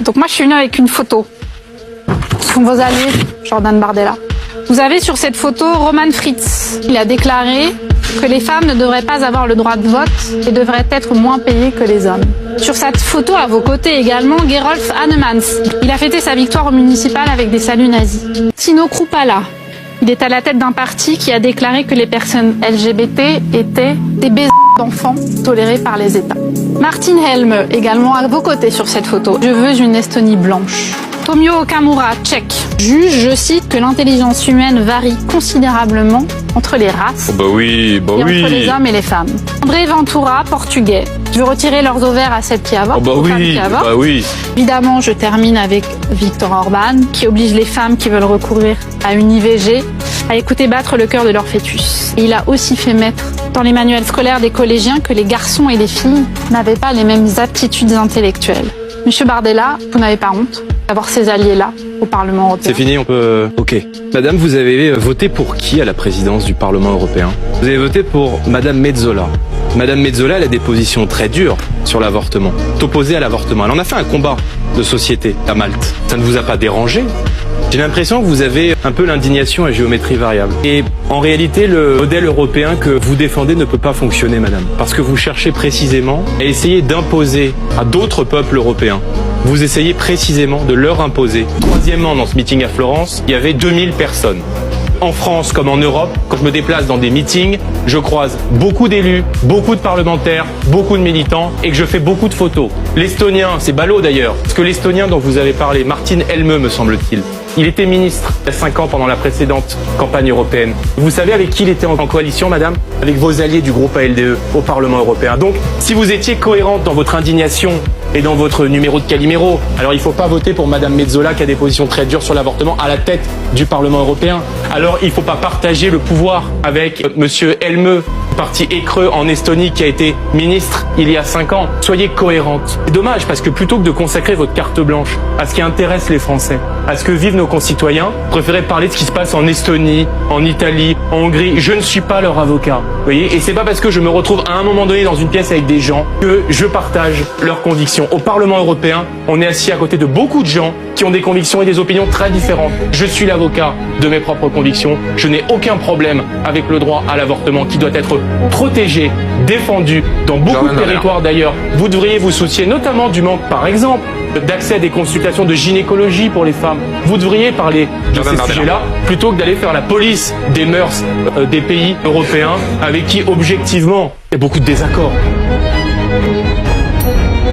Donc moi je suis venue avec une photo. Ce sont vos alliés, Jordan Bardella. Vous avez sur cette photo Roman Fritz. Il a déclaré que les femmes ne devraient pas avoir le droit de vote et devraient être moins payées que les hommes. Sur cette photo à vos côtés également, Gerolf Annemans. Il a fêté sa victoire au municipal avec des saluts nazis. Tino Kruppala. Il est à la tête d'un parti qui a déclaré que les personnes LGBT étaient des baisers d'enfants tolérés par les États. Martin Helme, également à vos côtés sur cette photo. Je veux une Estonie blanche. Tomio Okamura, tchèque, juge, je cite, que l'intelligence humaine varie considérablement entre les races entre les hommes et les femmes. André Ventura, portugais. Je veux retirer leurs ovaires à celles qui avortent. Évidemment, je termine avec Viktor Orban, qui oblige les femmes qui veulent recourir à une IVG à écouter battre le cœur de leur fœtus. Et il a aussi fait mettre dans les manuels scolaires des collégiens que les garçons et les filles n'avaient pas les mêmes aptitudes intellectuelles. Monsieur Bardella, vous n'avez pas honte d'avoir ces alliés-là au Parlement européen? C'est fini, on peut... Ok. Madame, vous avez voté pour qui à la présidence du Parlement européen? Vous avez voté pour Madame Metsola. Madame Metsola, elle a des positions très dures sur l'avortement, opposée à l'avortement. Elle en a fait un combat de société à Malte. Ça ne vous a pas dérangé? J'ai l'impression que vous avez un peu l'indignation à géométrie variable. Et en réalité, le modèle européen que vous défendez ne peut pas fonctionner, madame. Parce que vous cherchez précisément à essayer d'imposer à d'autres peuples européens. Vous essayez précisément de leur imposer. Troisièmement, dans ce meeting à Florence, il y avait 2000 personnes. En France comme en Europe, quand je me déplace dans des meetings, je croise beaucoup d'élus, beaucoup de parlementaires, beaucoup de militants et que je fais beaucoup de photos. L'estonien, c'est ballot d'ailleurs, parce que l'estonien dont vous avez parlé, Martin Helme me semble-t-il, il était ministre il y a 5 ans pendant la précédente campagne européenne. Vous savez avec qui il était en coalition, madame? Avec vos alliés du groupe ALDE au Parlement européen. Donc, si vous étiez cohérente dans votre indignation et dans votre numéro de Calimero, alors il ne faut pas voter pour madame Metsola qui a des positions très dures sur l'avortement à la tête du Parlement européen. Alors, il ne faut pas partager le pouvoir avec monsieur Helme, parti écreux en Estonie qui a été ministre il y a 5 ans. Soyez cohérente. C'est dommage parce que plutôt que de consacrer votre carte blanche à ce qui intéresse les Français, à ce que vivent nos concitoyens, préférez parler de ce qui se passe en Estonie, en Italie, en Hongrie. Je ne suis pas leur avocat. Vous voyez, et c'est pas parce que je me retrouve à un moment donné dans une pièce avec des gens que je partage leurs convictions. Au Parlement européen, on est assis à côté de beaucoup de gens qui ont des convictions et des opinions très différentes. Je suis l'avocat de mes propres convictions. Je n'ai aucun problème avec le droit à l'avortement qui doit être protégé, défendu dans beaucoup de territoires d'ailleurs. Vous devriez vous soucier notamment du manque, par exemple, d'accès à des consultations de gynécologie pour les femmes. Vous devriez parler de ces sujets-là plutôt que d'aller faire la police des mœurs des pays européens avec qui, objectivement, il y a beaucoup de désaccords.